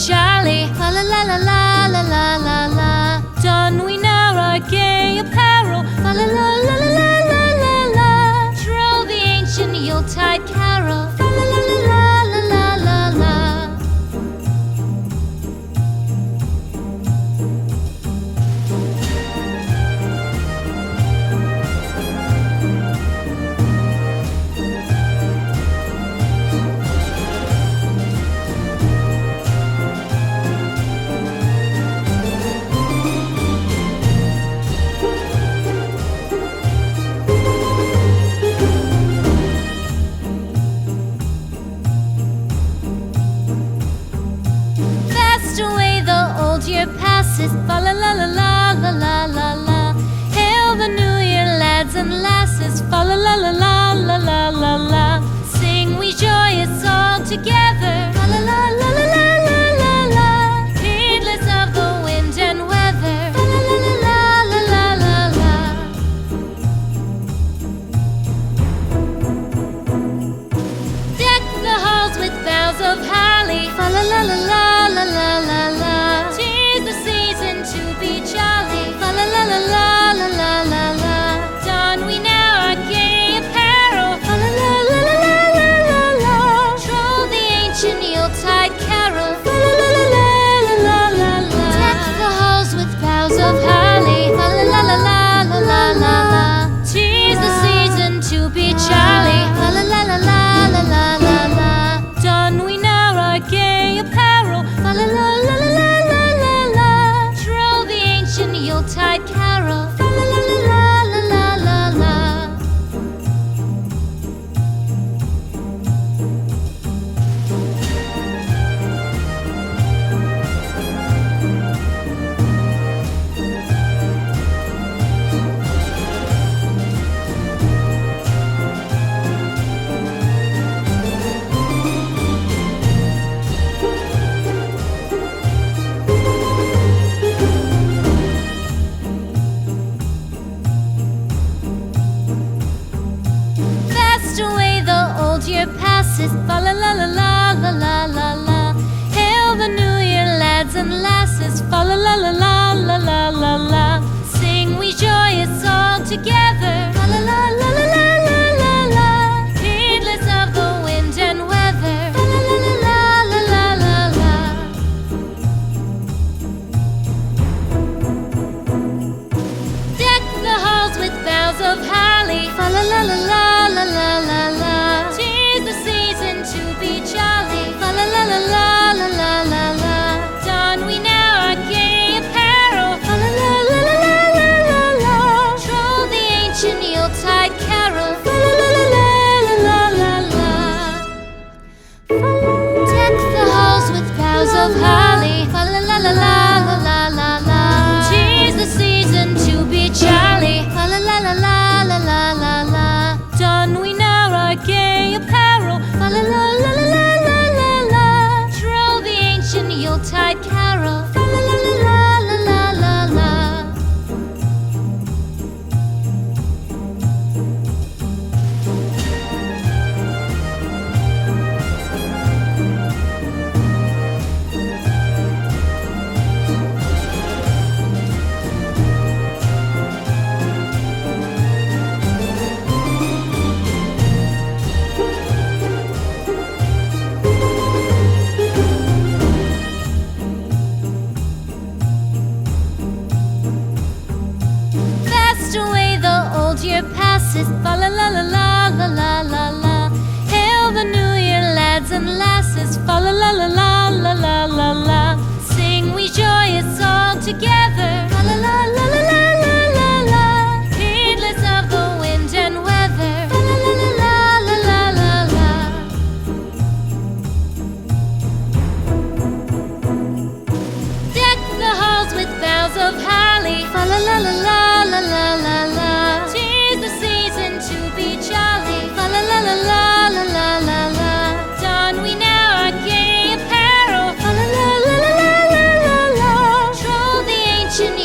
jolly. La la la la la la la la la. Don we now our gay apparel. La la la la la la la la. Troll the ancient Yuletide carol. La la la la la la la la. Year passes, fa la la la la la la la la. Hail the new year, lads and lasses, fa la la la la la la la la. Sing we joyous all together, fa la la la la la la la la. Heedless of the wind and weather, fa la la la la la la la. Deck the halls with boughs of holly, fa la la la la la la la la. La la la la la la la. Don we now our gay apparel. La la la la la la la la. Troll the ancient Yuletide carol. La la la la la la la la. Deck the halls with boughs of holly. La la la la la la la la la. 'Tis the season to be jolly. La la la la la la la la la. Don we now our gay apparel. La la la la la la la la la. Troll the ancient Yuletide carol. La la la la la la la la. Year passes, fa la la la la la la la la. Hail the new year, lads and lasses, fa la la la la la la la la. Sing we joyous all together, la la la la la la la la la. Heedless of the wind and weather, la la la la la la la la. Deck the halls with boughs of holly, fa la la la la la la la la. La la la la la la la la. Don we now our gay apparel. La la la la la la la la. Troll the ancient Yuletide carol. La la la la la la la la. Deck the halls with boughs of holly. La la la la la la la la. 'Tis the season to be jolly. La la la la la la la la la. Don we now our gay apparel. La la la la la la. Yuletide carol. La la la la la la la la. Year passes, fa la la la la la la la la. Hail the new year, lads and lasses, fa la la la la la la la la. Sing we joyous all together, la la la la la la la la la. Heedless of the wind and weather, la la la la la la la la. Deck the halls with boughs of holly, fa la la la la la la la la. La la la la la la la la. Don we now our gay apparel. La la la la la la la la. Troll the ancient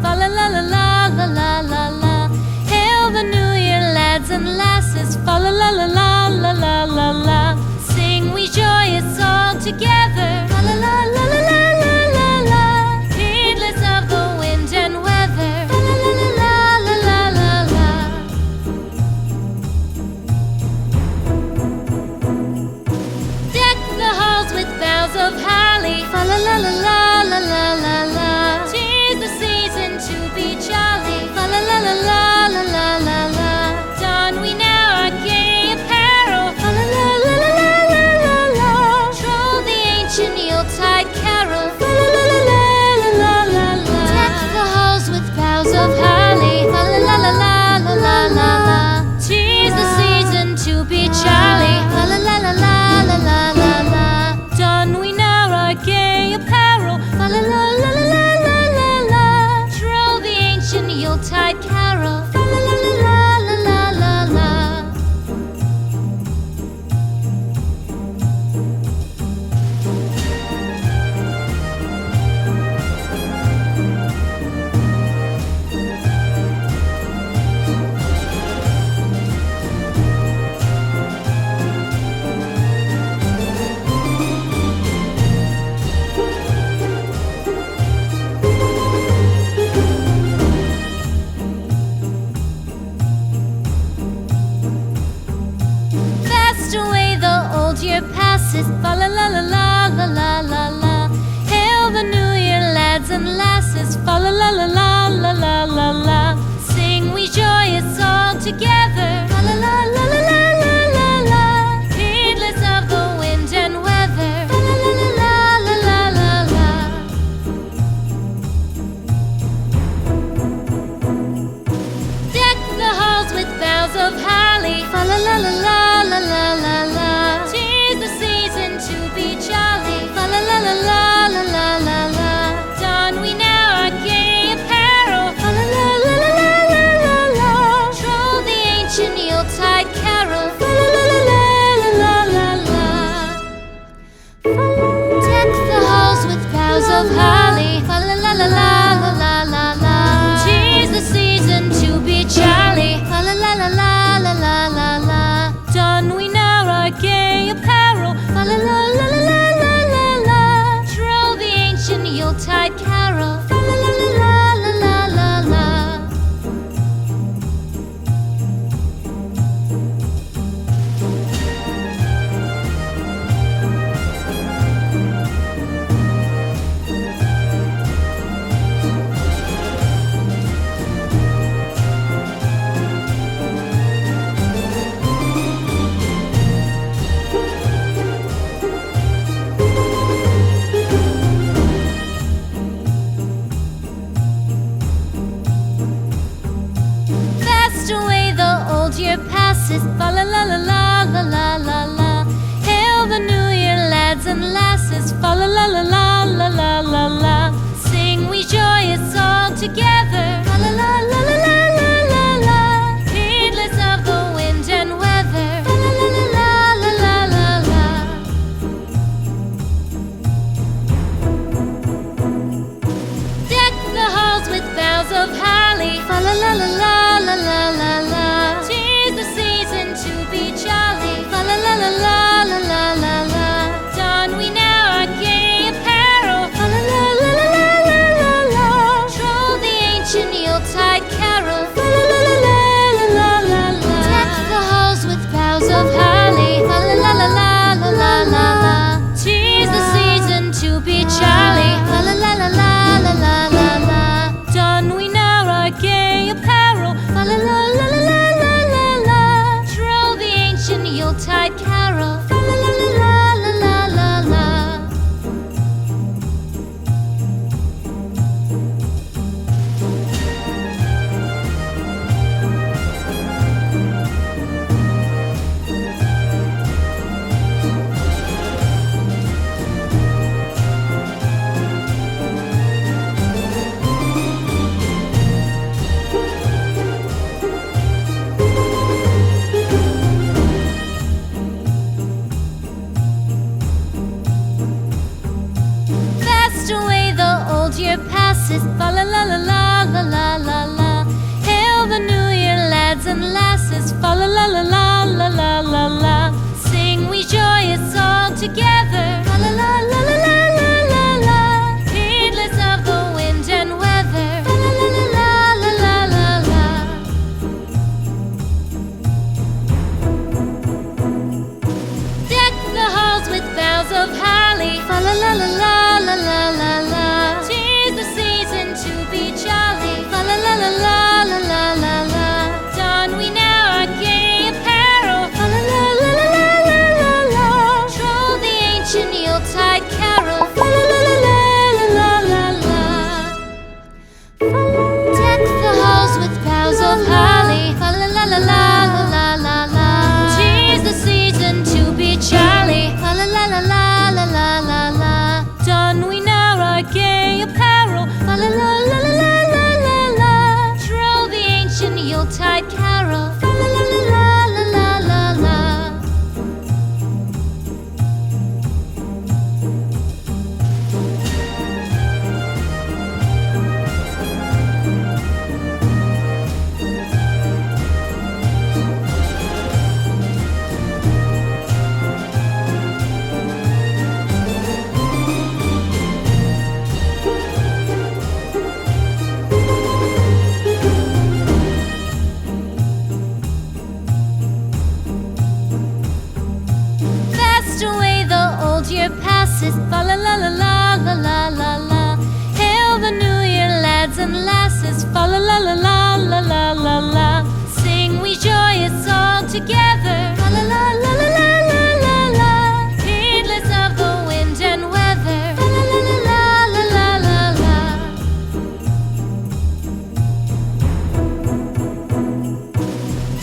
Fa la la la la la la la la. Hail the new year, lads and lasses. Fa la la la la la la la la. Sing we joyous all together. Fa la la la la la la la la. Heedless of the wind and weather. Fa la la la la la la la. Deck the halls with boughs of holly. Fa la la la la la la la la. 'Tis the season to be jolly. Fa la la la la la la la la. Don we now our gay apparel. Fa la la la la la la la la. Troll the ancient Yuletide carol. Fa la la la la la la la. Deck the halls with boughs of holly. Fa la la la la la la la la. 'Tis the season to be jolly. Fa la la la la la la la la. Don we now our gay apparel. Fa la la la la la la la la. Troll the ancient Yuletide carol. Fa la la la la la la la la. Fast away the old year passes. Fa la la la la la la la la. Hail the new year, lads and lasses. Fa la la la la la la la la. Sing we joyous all together. Fa la la la la la la la la. Heedless of the wind and weather. Fa la la la la la la la la. Deck the halls with boughs of holly. Fa la la la la la la la la. 'Tis the season to be jolly. Fa la la la la la la la la. Don we now our gay apparel. Fa la la la la la la la la. Troll the ancient Yuletide carol. Fa la la la la la la la. Deck the halls with boughs of holly. Fa la la la la la la la la. 'Tis the season to be jolly. Fa la la la la la la la la. Don we now our gay apparel. Fa la la la la la la la la. Troll the ancient Yuletide carol. Fa la la la la la la la la. Fast away the old year passes. Fa la la la la la la la la. Hail the new year, lads and lasses. Fa la la la la la la la la. Sing we joyous all together. Fa la la la la la la la la. Heedless of the wind and weather. Fa la la la la la la la la. Deck the halls with boughs of holly. Fa la la la la la la la la. 'Tis the season to be jolly. Fa la la la la la la la la. Don we now our gay apparel. Fa la la la la la la la la. Troll the ancient Yuletide carol. Fa la la la la la la la. Deck the halls with boughs of holly. Fa la la la la la la la la. 'Tis the season to be jolly. Fa la la la la la la la la. Don we now our gay apparel. Fa la la la la la la la la. Troll the ancient Yuletide carol. Fa la la la la la la la la. Deck the halls with boughs of holly. Fa la la la la la la la. 'Tis the season to be jolly. Fa la la la la la la la la. Don we now our gay apparel. Fa la la la la la la la la. Troll the ancient Yuletide carol. Fa la la la la la la la la. Fast away the old year passes. Fa la la la la la la la la. Hail the new year, lads and lasses. Fa la la la la la la la la. Sing we joyous all together. Fa la la la la la la la la. Heedless of the wind and weather. Fa la la la la la la la la.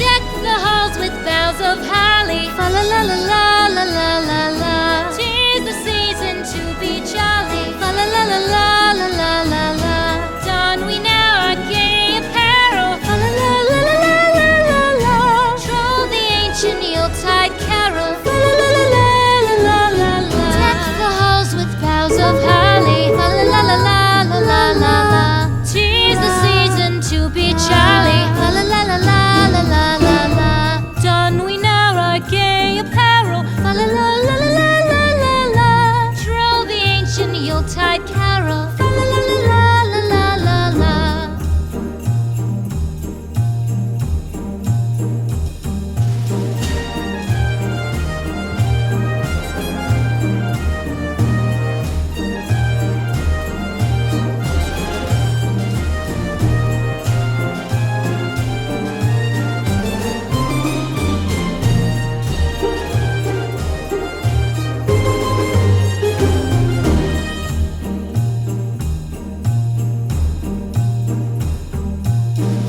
Deck the halls with boughs of holly. Fa la la la la la la la la. 'Tis the season to be jolly. Fa la la la la la la la la. Don we now our gay apparel. Fa la la la la la la la la. Troll the ancient Yuletide carol. Fa la la la la la la la. Deck the halls with boughs of holly. Fa la la la la la la la la. 'Tis the season to be jolly. Fa la la la la la la la la. Don we now our gay apparel. Fa la la la la la la la la. Troll the ancient Yuletide carol. Fa la la la la la la la la.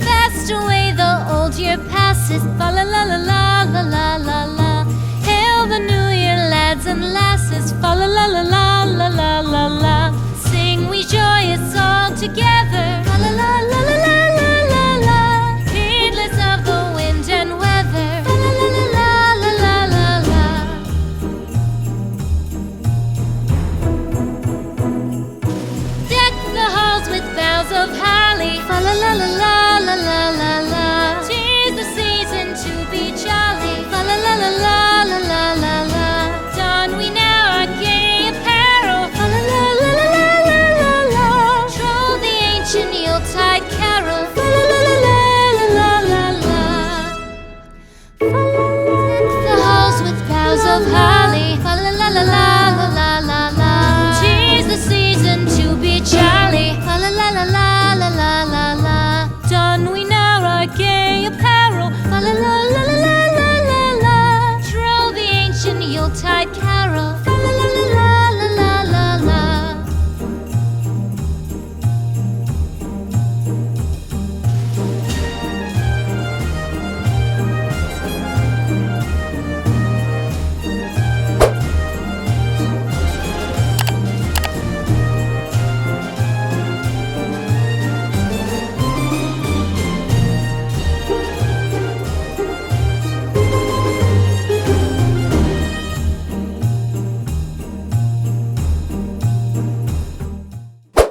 Fast away the old year passes. Fa la la la la la la la la. Hail the new year, lads and lasses. Fa la la la la la la la la. Sing we joyous all together.